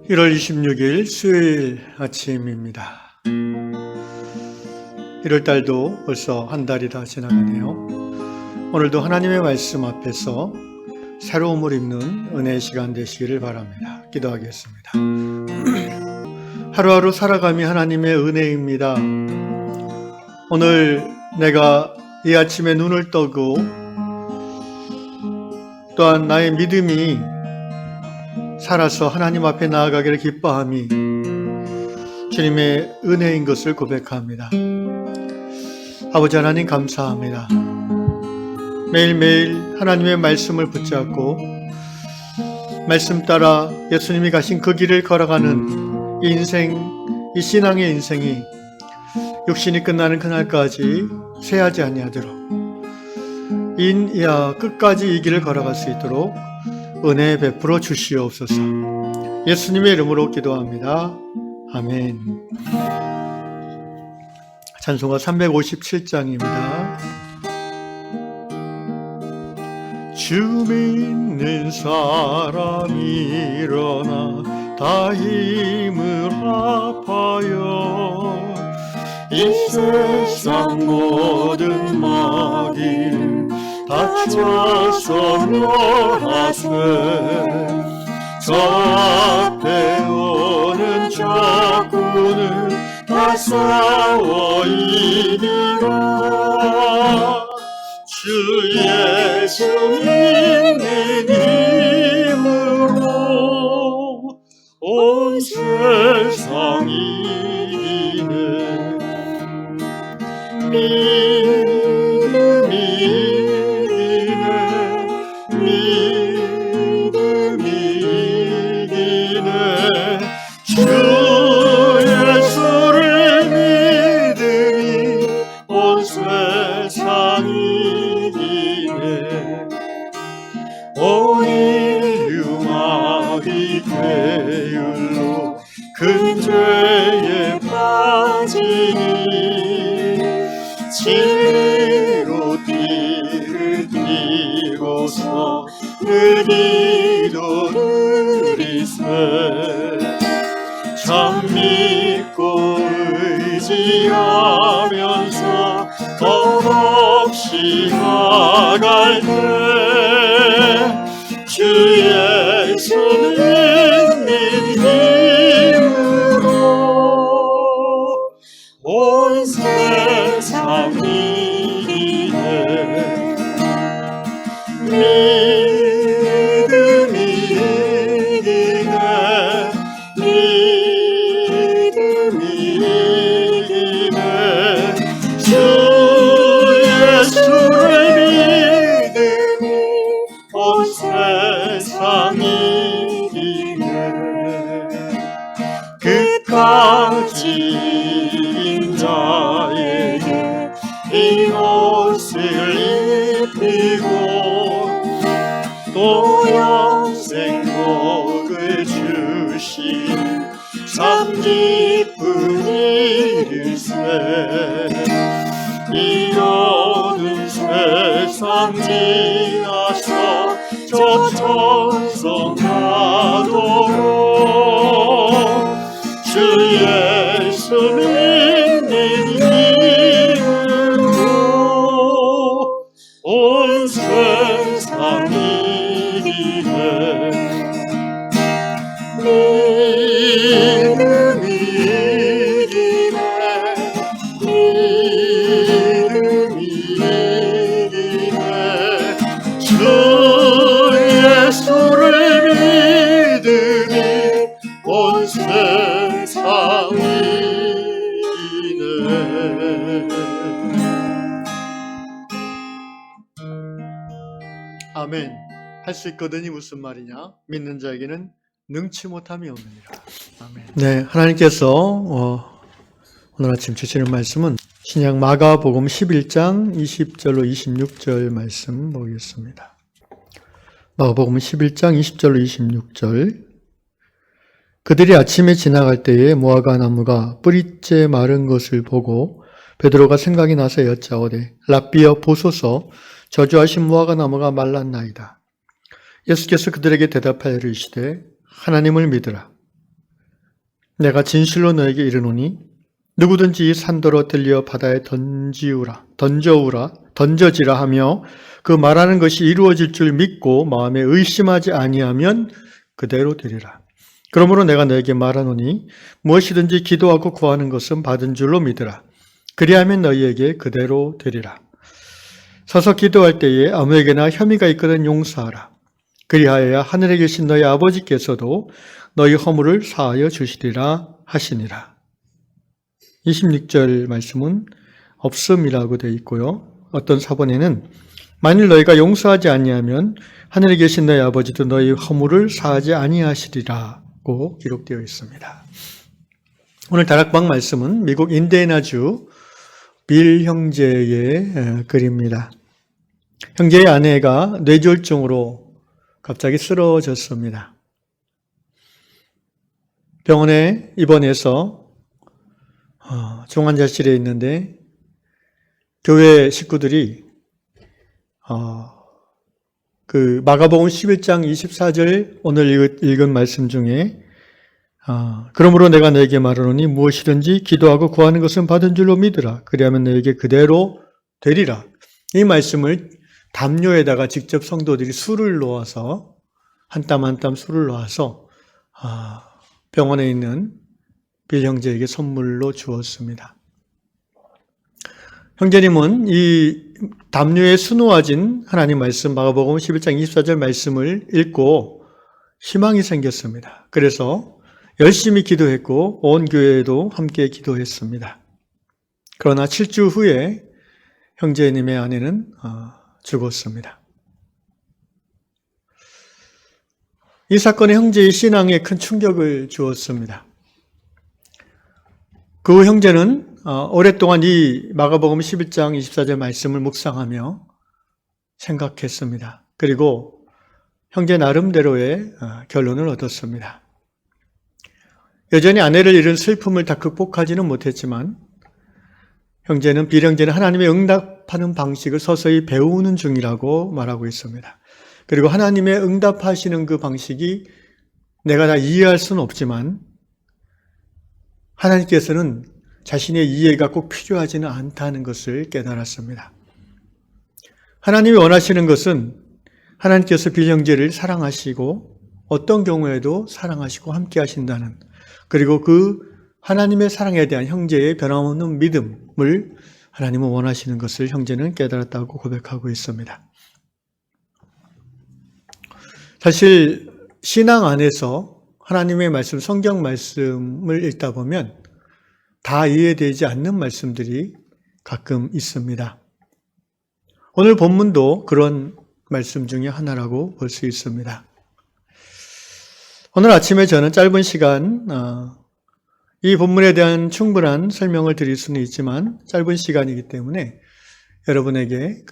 1월 26일 수요일 아침입니다. 1월달도 벌써 한 달이 다 지나가네요. 오늘도 하나님의 말씀 앞에서 새로움을 입는 은혜의 시간 되시기를 바랍니다. 기도하겠습니다. 하루하루 살아감이 하나님의 은혜입니다. 오늘 내가 이 아침에 눈을 뜨고 또한 나의 믿음이 살아서 하나님 앞에 나아가기를 기뻐함이 주님의 은혜인 것을 고백합니다. 아버지 하나님 감사합니다. 매일매일 하나님의 말씀을 붙잡고 말씀 따라 예수님이 가신 그 길을 걸어가는 이 인생, 이 신앙의 인생이 육신이 끝나는 그날까지 쇠하지 아니하도록 끝까지 이 길을 걸어갈 수 있도록 은혜 베풀어 주시옵소서. 예수님의 이름으로 기도합니다. 아멘. 찬송가 357장입니다. 주 믿는 사람 일어나 다 힘을 합하여 이 세상 모든 마귀를 다쳐서 멸하세 저 앞에 오는 적군을 다 싸워 이기라 주 예수 믿는 힘으로 온 세상 이기네 주 예수를 믿으니 온 세상 이기네 온 인류 마귀 괴율로 큰 죄에 빠지니 진리로 띠를 띠고서 늘 기도드리세 참 믿고 의지하면서 겁없이 나갈 때 주 예수 믿는 힘으로 온 세상 이기네 믿음이 이기네 주 예수를 믿으니 온 세상 이기네 끝까지 이긴 자에게 이 옷을 입히고 또 영생 복을 주시는 참 기쁜 일일세 이 어두운 세상 지나서 저 천성 가도록 주 예수 믿는 힘으로 온 세상 이기네 믿음이 이기네 믿음이 이기네 주 예수를 믿으니 온 세상 이기네 아멘. 할 수 있거든이 무슨 말이냐? 믿는 자에게는 능치 못함이 없느니라. 아멘. 네, 하나님께서 오늘 아침 주시는 말씀은 신약 마가복음 11장 20절로 26절 말씀 보겠습니다. 마가복음 11장 20절로 26절 그들이 아침에 지나갈 때에 무화과 나무가 뿌리째 마른 것을 보고 베드로가 생각이 나서 여짜오되 랍비여 보소서 저주하신 무화과 나무가 말랐나이다. 예수께서 그들에게 대답하여 이르시되 하나님을 믿으라. 내가 진실로 너에게 이르노니 누구든지 이 산더러 들려 바다에 던져지라 하며 그 말하는 것이 이루어질 줄 믿고 마음에 의심하지 아니하면 그대로 되리라. 그러므로 내가 너에게 말하노니 무엇이든지 기도하고 구하는 것은 받은 줄로 믿으라. 그리하면 너희에게 그대로 되리라. 서서 기도할 때에 아무에게나 혐의가 있거든 용서하라. 그리하여야 하늘에 계신 너희 아버지께서도 너희 허물을 사하여 주시리라 하시니라. 26절 말씀은 없음이라고 되어 있고요. 어떤 사본에는 만일 너희가 용서하지 아니하면 하늘에 계신 너희 아버지도 너희 허물을 사하지 아니하시리라고 기록되어 있습니다. 오늘 다락방 말씀은 미국 인디애나주 빌 형제의 글입니다. 형제의 아내가 뇌졸중으로 갑자기 쓰러졌습니다. 병원에 입원해서 중환자실에 있는데 교회 식구들이 그 마가복음 11장 24절 오늘 읽은 말씀 중에 그러므로 내가 너에게 말하노니 무엇이든지 기도하고 구하는 것은 받은 줄로 믿으라. 그리하면 너에게 그대로 되리라. 이 말씀을 담요에다가 직접 성도들이 술을 놓아서 한 땀 한 땀 술을 놓아서 병원에 있는 빌 형제에게 선물로 주었습니다. 형제님은 이 담요에 수놓아진 하나님 말씀 마가복음 11장 24절 말씀을 읽고 희망이 생겼습니다. 그래서 열심히 기도했고 온 교회도 함께 기도했습니다. 그러나 7주 후에 형제님의 아내는 죽었습니다. 이 사건이 형제의 신앙에 큰 충격을 주었습니다. 그 형제는 오랫동안 이 마가복음 11장 24절 말씀을 묵상하며 생각했습니다. 그리고 형제 나름대로의 결론을 얻었습니다. 여전히 아내를 잃은 슬픔을 다 극복하지는 못했지만 형제는 빌형제는 하나님의 응답하는 방식을 서서히 배우는 중이라고 말하고 있습니다. 그리고 하나님의 응답하시는 그 방식이 내가 다 이해할 수는 없지만 하나님께서는 자신의 이해가 꼭 필요하지는 않다는 것을 깨달았습니다. 하나님이 원하시는 것은 하나님께서 빌형제를 사랑하시고 어떤 경우에도 사랑하시고 함께 하신다는, 그리고 그 하나님의 사랑에 대한 형제의 변함없는 믿음을 하나님은 원하시는 것을 형제는 깨달았다고 고백하고 있습니다. 사실 신앙 안에서 하나님의 말씀, 성경 말씀을 읽다 보면 다 이해되지 않는 말씀들이 가끔 있습니다. 오늘 본문도 그런 말씀 중에 하나라고 볼 수 있습니다. 오늘 아침에 저는 짧은 시간 이 본문에 대한 충분한 설명을 드릴 수는 있지만 짧은 시간이기 때문에 여러분에게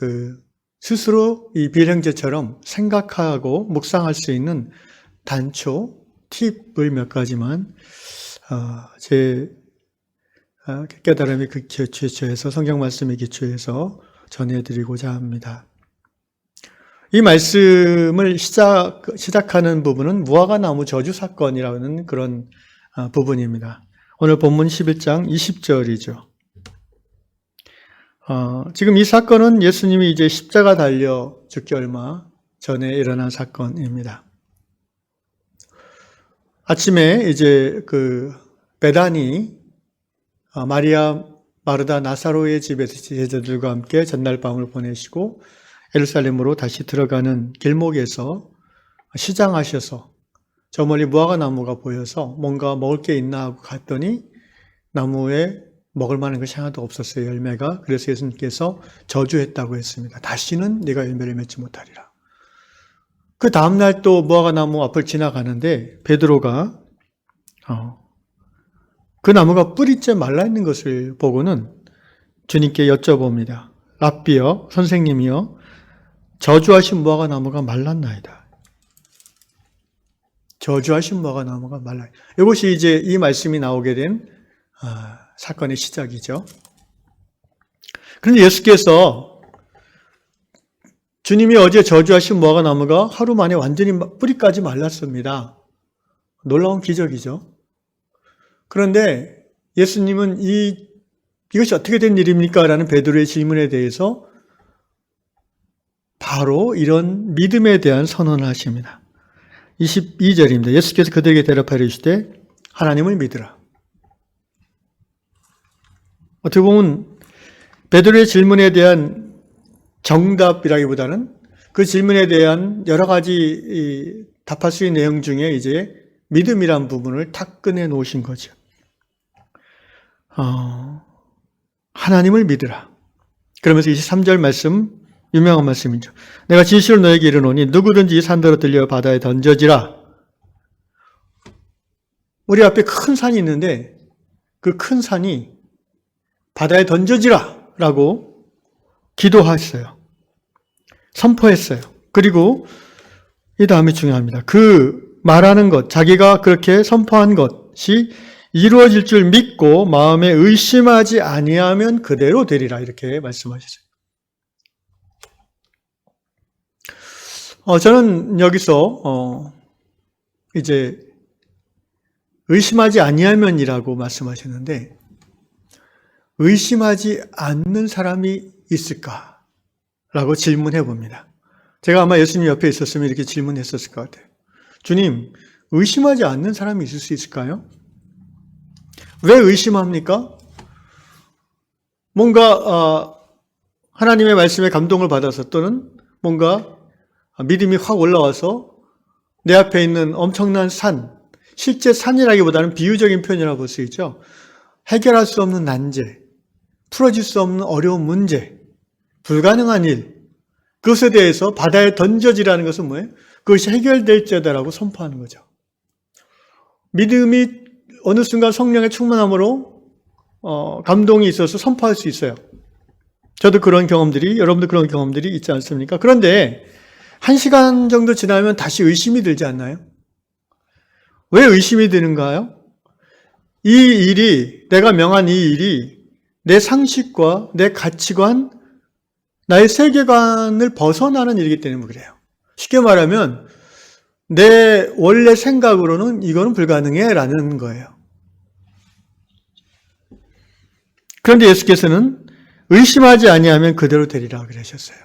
스스로 이 빌형제처럼 생각하고 묵상할 수 있는 단초, 팁을 몇 가지만 제 깨달음의 기초에서, 성경 말씀의 기초에서 전해드리고자 합니다. 이 말씀을 시작하는 부분은 무화과 나무 저주 사건이라는 그런 부분입니다. 오늘 본문 11장 20절이죠. 지금 이 사건은 예수님이 이제 십자가 달려 죽기 얼마 전에 일어난 사건입니다. 아침에 이제 베다니 마리아, 마르다, 나사로의 집에서 제자들과 함께 전날 밤을 보내시고 예루살렘으로 다시 들어가는 길목에서 시장하셔서 저 멀리 무화과 나무가 보여서 뭔가 먹을 게 있나 하고 갔더니 나무에 먹을 만한 것이 하나도 없었어요, 열매가. 그래서 예수님께서 저주했다고 했습니다. 다시는 네가 열매를 맺지 못하리라. 그 다음날 또 무화과 나무 앞을 지나가는데 베드로가 그 나무가 뿌리째 말라있는 것을 보고는 주님께 여쭤봅니다. 랍비여, 선생님이여, 저주하신 무화과 나무가 말랐나이다. 저주하신 무화과 나무가 말라이다. 이것이 이제 이 말씀이 나오게 된 사건의 시작이죠. 그런데 예수께서 주님이 어제 저주하신 무화과 나무가 하루 만에 완전히 뿌리까지 말랐습니다. 놀라운 기적이죠. 그런데 예수님은 이것이 어떻게 된 일입니까? 라는 베드로의 질문에 대해서 바로 이런 믿음에 대한 선언을 하십니다. 22절입니다. 예수께서 그들에게 대답하여 이르시되 하나님을 믿으라. 어떻게 보면 베드로의 질문에 대한 정답이라기보다는 그 질문에 대한 여러 가지 답할 수 있는 내용 중에 이제 믿음이란 부분을 탁 꺼내 놓으신 거죠. 하나님을 믿으라. 그러면서 23절 말씀, 유명한 말씀이죠. 내가 진실로 너에게 이르노니 누구든지 이 산더러 들려 바다에 던져지라. 우리 앞에 큰 산이 있는데 그 큰 산이 바다에 던져지라 라고 기도했어요. 선포했어요. 그리고 이 다음이 중요합니다. 그 말하는 것, 자기가 그렇게 선포한 것이 이루어질 줄 믿고 마음에 의심하지 아니하면 그대로 되리라 이렇게 말씀하셨어요. 저는 여기서 이제 의심하지 아니하면이라고 말씀하셨는데 의심하지 않는 사람이 있을까라고 질문해 봅니다. 제가 아마 예수님 옆에 있었으면 이렇게 질문했었을 것 같아요. 주님, 의심하지 않는 사람이 있을 수 있을까요? 왜 의심합니까? 뭔가 하나님의 말씀에 감동을 받아서 또는 뭔가 믿음이 확 올라와서 내 앞에 있는 엄청난 산, 실제 산이라기보다는 비유적인 표현이라고 볼 수 있죠. 해결할 수 없는 난제, 풀어질 수 없는 어려운 문제, 불가능한 일, 그것에 대해서 바다에 던져지라는 것은 뭐예요? 그것이 해결될지어다라고 선포하는 거죠. 믿음이 어느 순간 성령의 충만함으로 감동이 있어서 선포할 수 있어요. 저도 그런 경험들이, 여러분도 그런 경험들이 있지 않습니까? 그런데 1시간 정도 지나면 다시 의심이 들지 않나요? 왜 의심이 드는가요? 이 일이, 내가 명한 이 일이 내 상식과 내 가치관, 나의 세계관을 벗어나는 일이기 때문에 그래요. 쉽게 말하면 내 원래 생각으로는 이거는 불가능해 라는 거예요. 그런데 예수께서는 의심하지 아니하면 그대로 되리라 그러셨어요.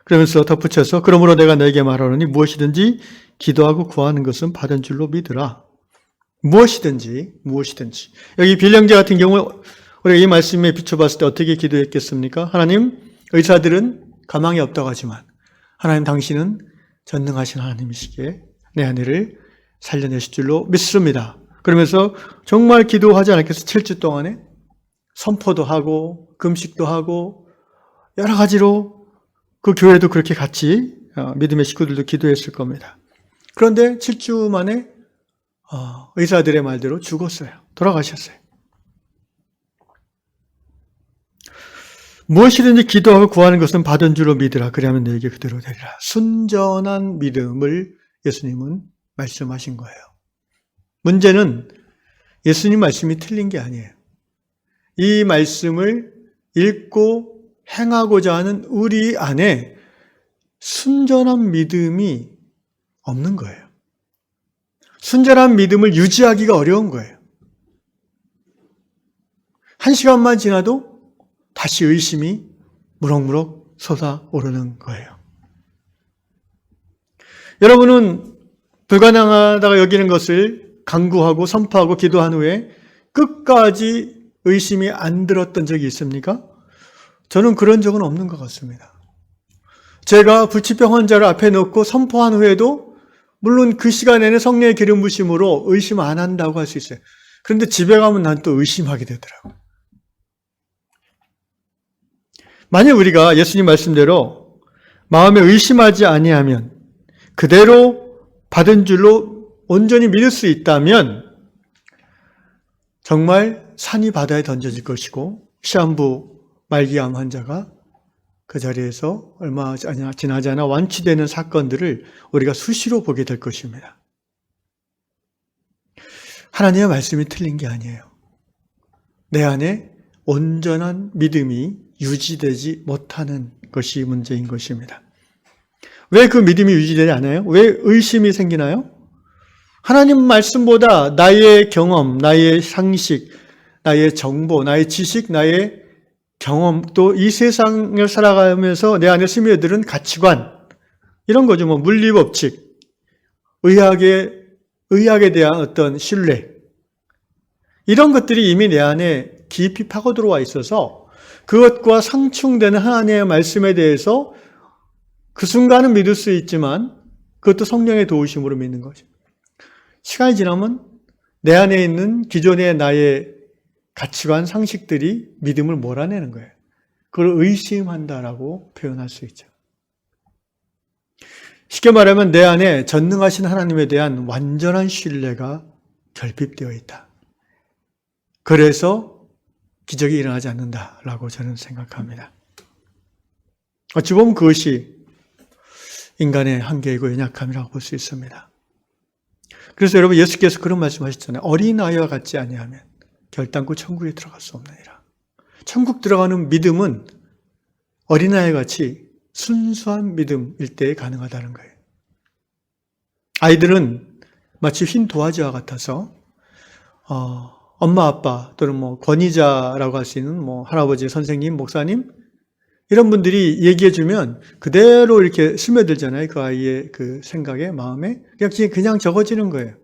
그러면서 덧붙여서 그러므로 내가 너에게 말하노니 무엇이든지 기도하고 구하는 것은 받은 줄로 믿으라. 무엇이든지. 여기 빌령제 같은 경우 우리가 이 말씀에 비춰봤을 때 어떻게 기도했겠습니까? 하나님, 의사들은 가망이 없다고 하지만 하나님 당신은 전능하신 하나님이시기에 내 아내를 살려내실 줄로 믿습니다. 그러면서 정말 기도하지 않았겠어? 7주 동안에 선포도 하고 금식도 하고 여러 가지로 그 교회도 그렇게 같이 믿음의 식구들도 기도했을 겁니다. 그런데 7주 만에 의사들의 말대로 죽었어요. 돌아가셨어요. 무엇이든지 기도하고 구하는 것은 받은 줄로 믿으라. 그리하면 너에게 그대로 되리라. 순전한 믿음을 예수님은 말씀하신 거예요. 문제는 예수님 말씀이 틀린 게 아니에요. 이 말씀을 읽고 행하고자 하는 우리 안에 순전한 믿음이 없는 거예요. 순전한 믿음을 유지하기가 어려운 거예요. 1시간만 지나도 다시 의심이 무럭무럭 솟아오르는 거예요. 여러분은 불가능하다고 여기는 것을 간구하고 선포하고 기도한 후에 끝까지 의심이 안 들었던 적이 있습니까? 저는 그런 적은 없는 것 같습니다. 제가 불치병 환자를 앞에 놓고 선포한 후에도 물론 그 시간에는 성령의 기름 부심으로 의심 안 한다고 할 수 있어요. 그런데 집에 가면 난 또 의심하게 되더라고요. 만약 우리가 예수님 말씀대로 마음에 의심하지 아니하면 그대로 받은 줄로 온전히 믿을 수 있다면 정말 산이 바다에 던져질 것이고 시한부 말기암 환자가 그 자리에서 얼마 지나지 않아 완치되는 사건들을 우리가 수시로 보게 될 것입니다. 하나님의 말씀이 틀린 게 아니에요. 내 안에 온전한 믿음이 유지되지 못하는 것이 문제인 것입니다. 왜 그 믿음이 유지되지 않아요? 왜 의심이 생기나요? 하나님 말씀보다 나의 경험, 나의 상식, 나의 정보, 나의 지식, 나의 경험, 또 이 세상을 살아가면서 내 안에 스며드는 가치관, 이런 거죠. 뭐 물리법칙, 의학에 대한 어떤 신뢰, 이런 것들이 이미 내 안에 깊이 파고 들어와 있어서 그것과 상충되는 하나님의 말씀에 대해서 그 순간은 믿을 수 있지만 그것도 성령의 도우심으로 믿는 거죠. 시간이 지나면 내 안에 있는 기존의 나의 가치관, 상식들이 믿음을 몰아내는 거예요. 그걸 의심한다라고 표현할 수 있죠. 쉽게 말하면 내 안에 전능하신 하나님에 대한 완전한 신뢰가 결핍되어 있다. 그래서 기적이 일어나지 않는다라고 저는 생각합니다. 어찌 보면 그것이 인간의 한계이고 연약함이라고 볼 수 있습니다. 그래서 여러분 예수께서 그런 말씀하셨잖아요. 어린아이와 같지 아니하면 결단코 천국에 들어갈 수 없느니라. 천국 들어가는 믿음은 어린아이 같이 순수한 믿음일 때 가능하다는 거예요. 아이들은 마치 흰 도화지와 같아서 엄마 아빠 또는 뭐 권위자라고 할 수 있는 뭐 할아버지, 선생님, 목사님 이런 분들이 얘기해주면 그대로 이렇게 스며들잖아요. 그 아이의 그 생각에, 마음에 그냥 적어지는 거예요.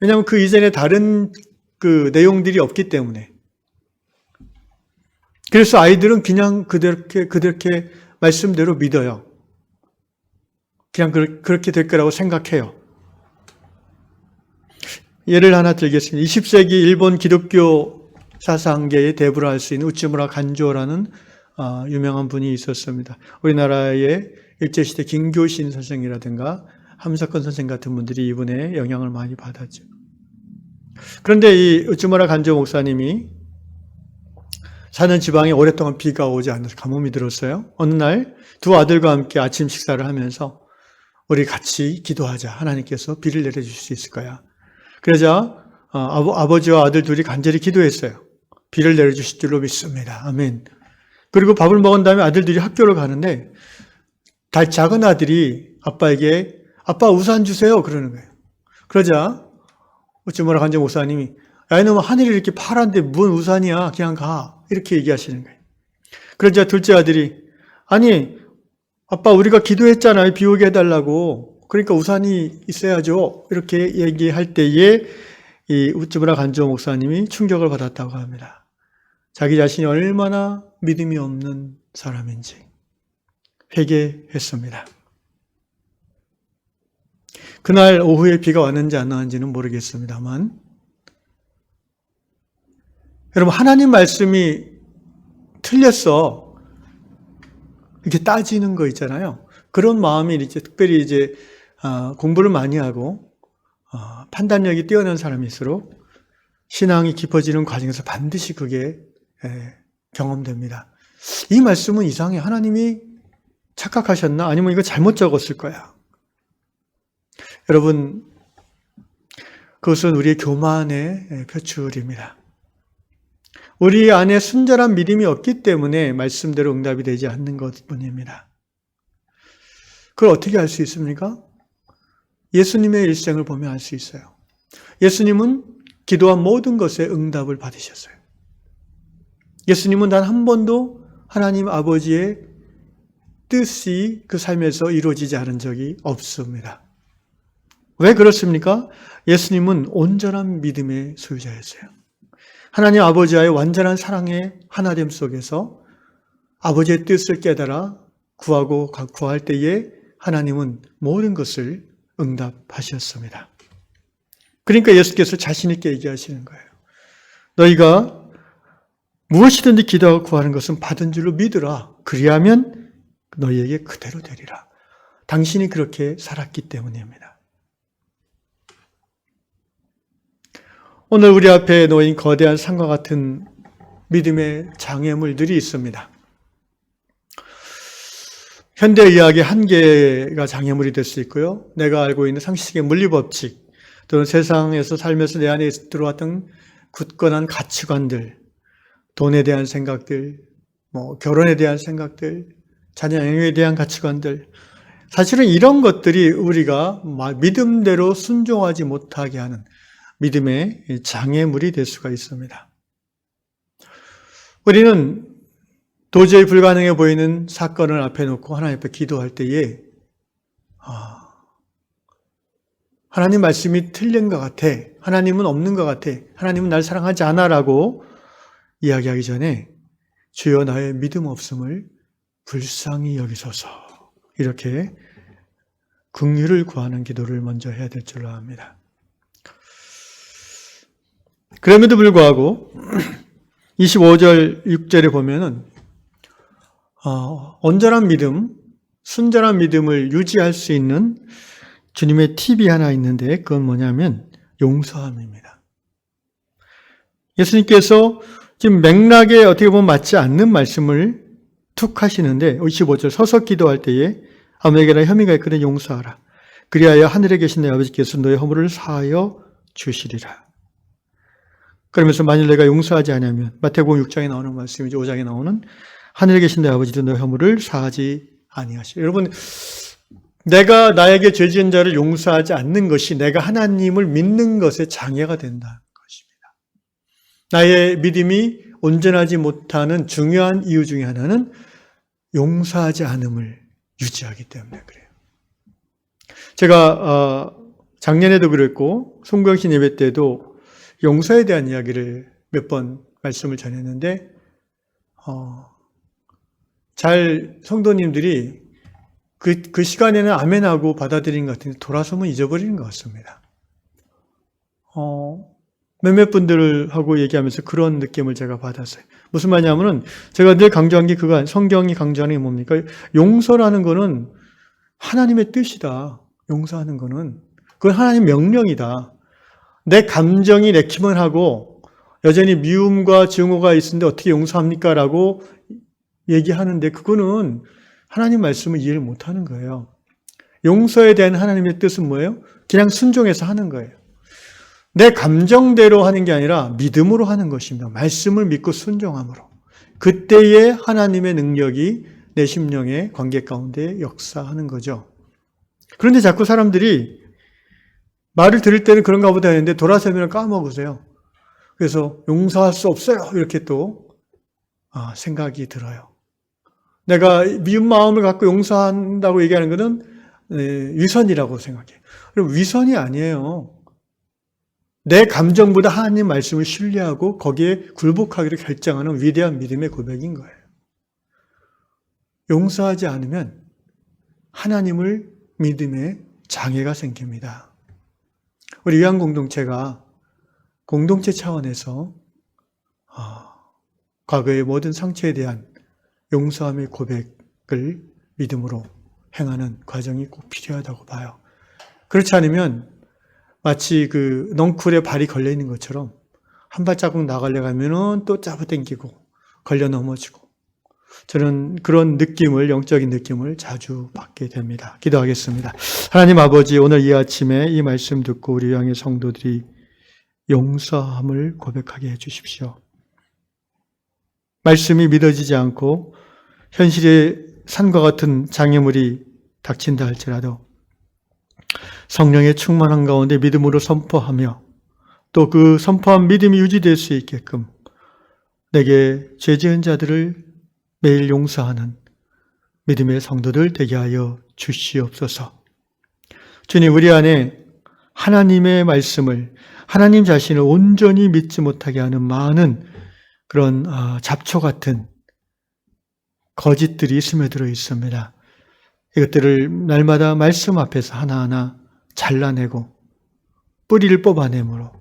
왜냐하면 그 이전에 다른 그 내용들이 없기 때문에. 그래서 아이들은 그냥 그렇게 말씀대로 믿어요. 그냥 그렇게 될 거라고 생각해요. 예를 하나 들겠습니다. 20세기 일본 기독교 사상계의 대부를 할 수 있는 우츠무라 간조라는 유명한 분이 있었습니다. 우리나라의 일제시대 김교신 선생이라든가 함석헌 선생 같은 분들이 이분의 영향을 많이 받았죠. 그런데 이 우츠무라 간조 목사님이 사는 지방에 오랫동안 비가 오지 않아서 가뭄이 들었어요. 어느 날 두 아들과 함께 아침 식사를 하면서 우리 같이 기도하자. 하나님께서 비를 내려주실 수 있을 거야. 그러자 아버지와 아들 둘이 간절히 기도했어요. 비를 내려주실 줄로 믿습니다. 아멘. 그리고 밥을 먹은 다음에 아들들이 학교를 가는데 작은 아들이 아빠에게 아빠 우산 주세요. 그러는 거예요. 그러자 우츠무라 간조 목사님이 야 이놈아 하늘이 이렇게 파란데 뭔 우산이야. 그냥 가. 이렇게 얘기하시는 거예요. 그러자 둘째 아들이 아니 아빠 우리가 기도했잖아요. 비 오게 해달라고. 그러니까 우산이 있어야죠. 이렇게 얘기할 때에 이 우츠무라 간조 목사님이 충격을 받았다고 합니다. 자기 자신이 얼마나 믿음이 없는 사람인지 회개했습니다. 그날 오후에 비가 왔는지 안 왔는지는 모르겠습니다만 여러분 하나님 말씀이 틀렸어. 이렇게 따지는 거 있잖아요. 그런 마음이 이제 특별히 이제 공부를 많이 하고 판단력이 뛰어난 사람일수록 신앙이 깊어지는 과정에서 반드시 그게 경험됩니다. 이 말씀은 이상해. 하나님이 착각하셨나? 아니면 이거 잘못 적었을 거야. 여러분, 그것은 우리의 교만의 표출입니다. 우리 안에 순전한 믿음이 없기 때문에 말씀대로 응답이 되지 않는 것뿐입니다. 그걸 어떻게 알 수 있습니까? 예수님의 일생을 보면 알 수 있어요. 예수님은 기도한 모든 것에 응답을 받으셨어요. 예수님은 단 한 번도 하나님 아버지의 뜻이 그 삶에서 이루어지지 않은 적이 없습니다. 왜 그렇습니까? 예수님은 온전한 믿음의 소유자였어요. 하나님 아버지와의 완전한 사랑의 하나됨 속에서 아버지의 뜻을 깨달아 구할 때에 하나님은 모든 것을 응답하셨습니다. 그러니까 예수께서 자신 있게 얘기하시는 거예요. 너희가 무엇이든지 기도하고 구하는 것은 받은 줄로 믿으라. 그리하면 너희에게 그대로 되리라. 당신이 그렇게 살았기 때문입니다. 오늘 우리 앞에 놓인 거대한 산과 같은 믿음의 장애물들이 있습니다. 현대의학의 한계가 장애물이 될 수 있고요. 내가 알고 있는 상식의 물리법칙 또는 세상에서 살면서 내 안에 들어왔던 굳건한 가치관들, 돈에 대한 생각들, 결혼에 대한 생각들, 자녀 양육에 대한 가치관들, 사실은 이런 것들이 우리가 믿음대로 순종하지 못하게 하는 믿음의 장애물이 될 수가 있습니다. 우리는 도저히 불가능해 보이는 사건을 앞에 놓고 하나님 앞에 기도할 때에 하나님 말씀이 틀린 것 같아. 하나님은 없는 것 같아. 하나님은 날 사랑하지 않아 라고 이야기하기 전에 주여 나의 믿음 없음을 불쌍히 여기소서 이렇게 긍휼을 구하는 기도를 먼저 해야 될 줄로 압니다. 그럼에도 불구하고 25절 6절에 보면은 온전한 믿음, 순전한 믿음을 유지할 수 있는 주님의 팁이 하나 있는데 그건 뭐냐면 용서함입니다. 예수님께서 지금 맥락에 어떻게 보면 맞지 않는 말씀을 툭 하시는데 25절 서서 기도할 때에 아무에게나 혐의가 있거든 용서하라. 그리하여 하늘에 계신 내 아버지께서 너의 허물을 사하여 주시리라. 그러면서 만일 내가 용서하지 않으면 마태복음 6장에 나오는 말씀이죠. 5장에 나오는 하늘에 계신 내 아버지도 너의 허물을 사하지 아니하시리라. 여러분 내가 나에게 죄 지은 자를 용서하지 않는 것이 내가 하나님을 믿는 것에 장애가 된다는 것입니다. 나의 믿음이 온전하지 못하는 중요한 이유 중에 하나는 용서하지 않음을 유지하기 때문에 그래요. 제가 작년에도 그랬고 송구영신 예배 때도 용서에 대한 이야기를 몇 번 말씀을 전했는데 잘 성도님들이 그 시간에는 아멘하고 받아들인 것 같은데 돌아서면 잊어버리는 것 같습니다. 몇몇 분들하고 얘기하면서 그런 느낌을 제가 받았어요. 무슨 말이냐면은 제가 늘 강조한 게 그거 성경이 강조하는 게 뭡니까? 용서라는 거는 하나님의 뜻이다. 용서하는 거는 그건 하나님 명령이다. 내 감정이 내키면 하고 여전히 미움과 증오가 있는데 어떻게 용서합니까? 라고 얘기하는데 그거는 하나님 말씀을 이해를 못하는 거예요. 용서에 대한 하나님의 뜻은 뭐예요? 그냥 순종해서 하는 거예요. 내 감정대로 하는 게 아니라 믿음으로 하는 것입니다. 말씀을 믿고 순종함으로. 그때의 하나님의 능력이 내 심령의 관계 가운데 역사하는 거죠. 그런데 자꾸 사람들이 말을 들을 때는 그런가 보다 했는데 돌아서면 까먹으세요. 그래서 용서할 수 없어요. 이렇게 또 생각이 들어요. 내가 미운 마음을 갖고 용서한다고 얘기하는 것은 위선이라고 생각해요. 그럼 위선이 아니에요. 내 감정보다 하나님 말씀을 신뢰하고 거기에 굴복하기로 결정하는 위대한 믿음의 고백인 거예요. 용서하지 않으면 하나님을 믿음에 장애가 생깁니다. 우리 위안공동체가 공동체 차원에서 과거의 모든 상처에 대한 용서함의 고백을 믿음으로 행하는 과정이 꼭 필요하다고 봐요. 그렇지 않으면 마치 그 넝쿨에 발이 걸려 있는 것처럼 한 발자국 나가려고 하면은 또 잡아당기고 걸려 넘어지고 저는 그런 느낌을 영적인 느낌을 자주 받게 됩니다. 기도하겠습니다. 하나님 아버지 오늘 이 아침에 이 말씀 듣고 우리 양의 성도들이 용서함을 고백하게 해주십시오. 말씀이 믿어지지 않고 현실의 산과 같은 장애물이 닥친다 할지라도 성령의 충만한 가운데 믿음으로 선포하며 또 그 선포한 믿음이 유지될 수 있게끔 내게 죄 지은 자들을 매일 용서하는 믿음의 성도들 되게 하여 주시옵소서. 주님, 우리 안에 하나님의 말씀을 하나님 자신을 온전히 믿지 못하게 하는 많은 그런 잡초 같은 거짓들이 스며들어 있습니다. 이것들을 날마다 말씀 앞에서 하나하나 잘라내고 뿌리를 뽑아내므로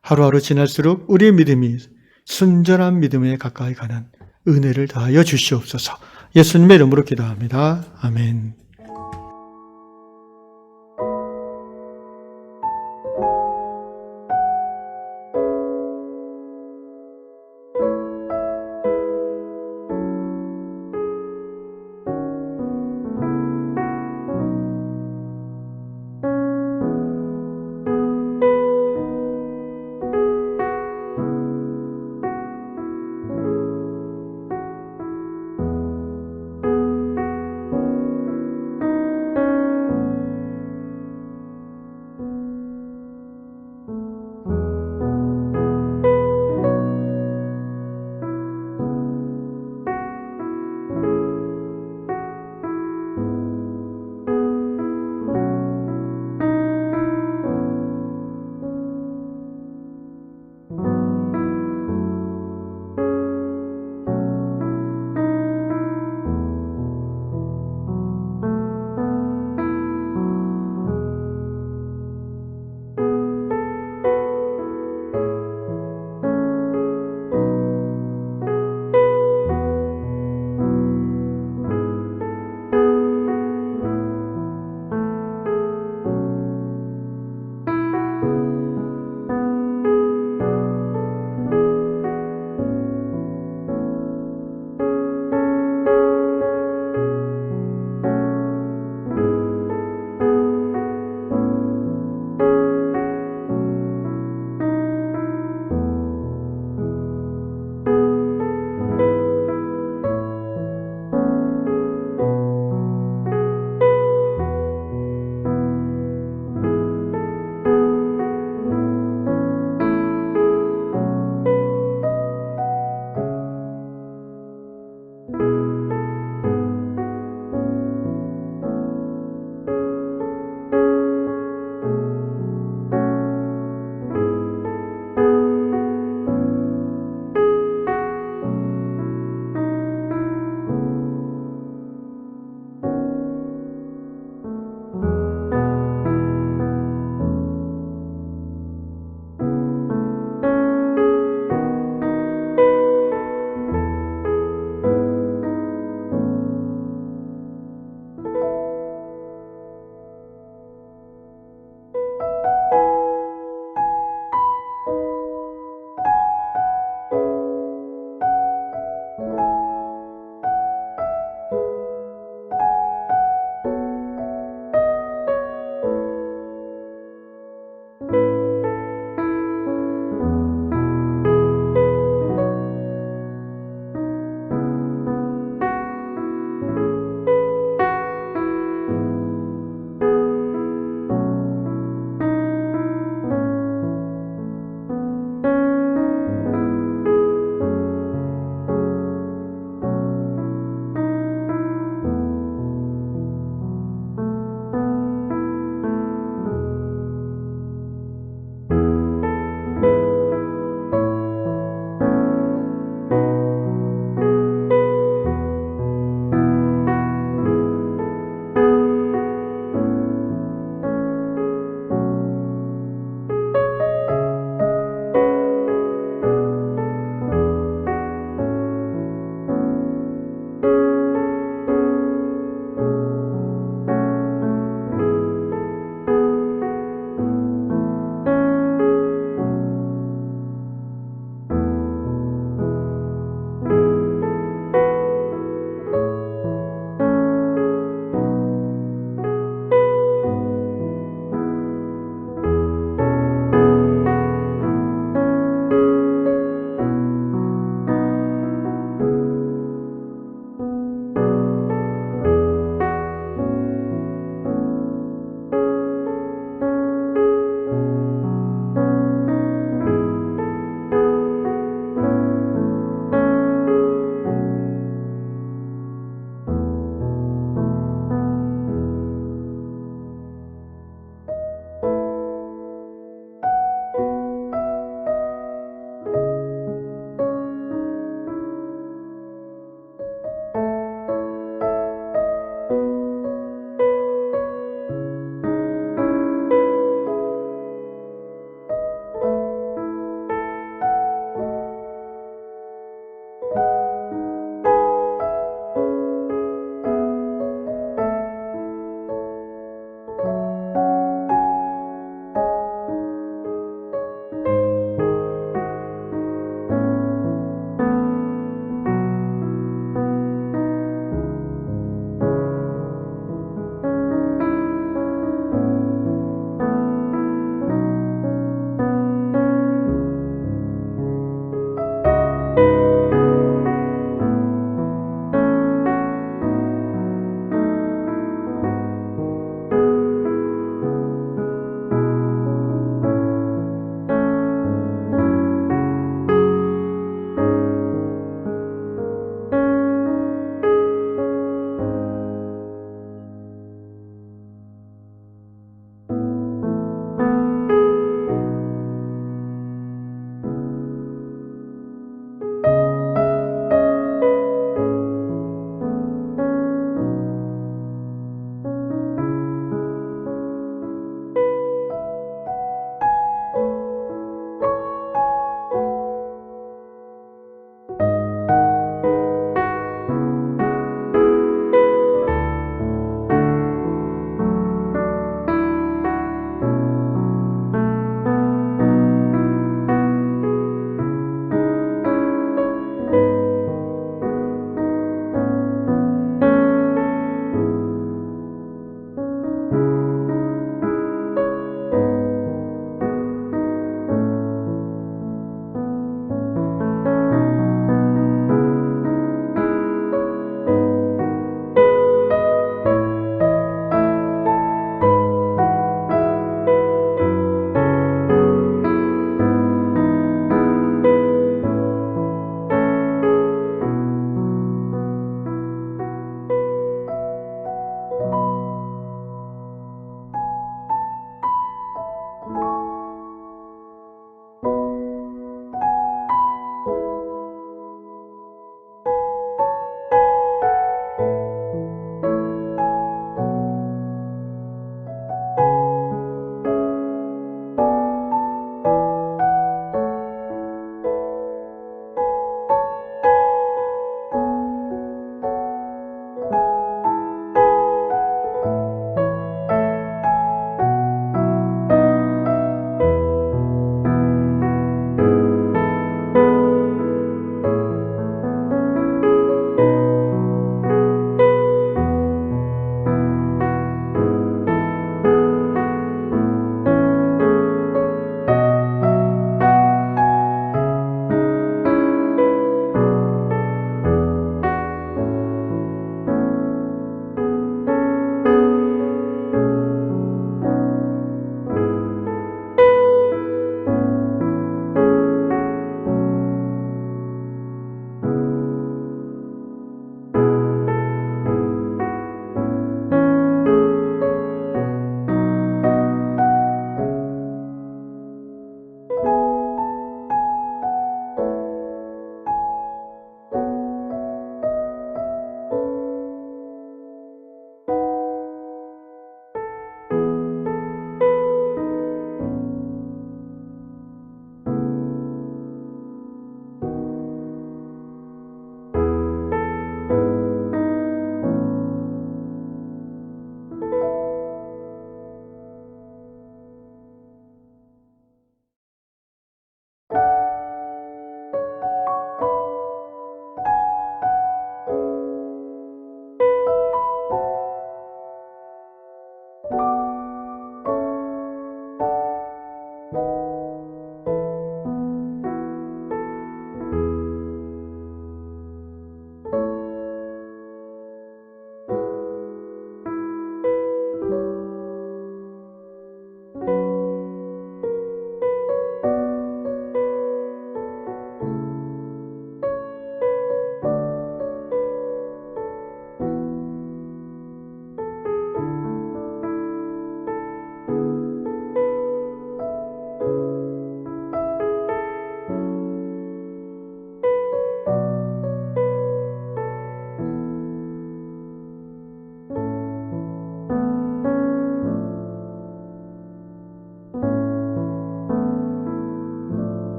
하루하루 지날수록 우리의 믿음이 순전한 믿음에 가까이 가는 은혜를 더하여 주시옵소서. 예수님의 이름으로 기도합니다. 아멘.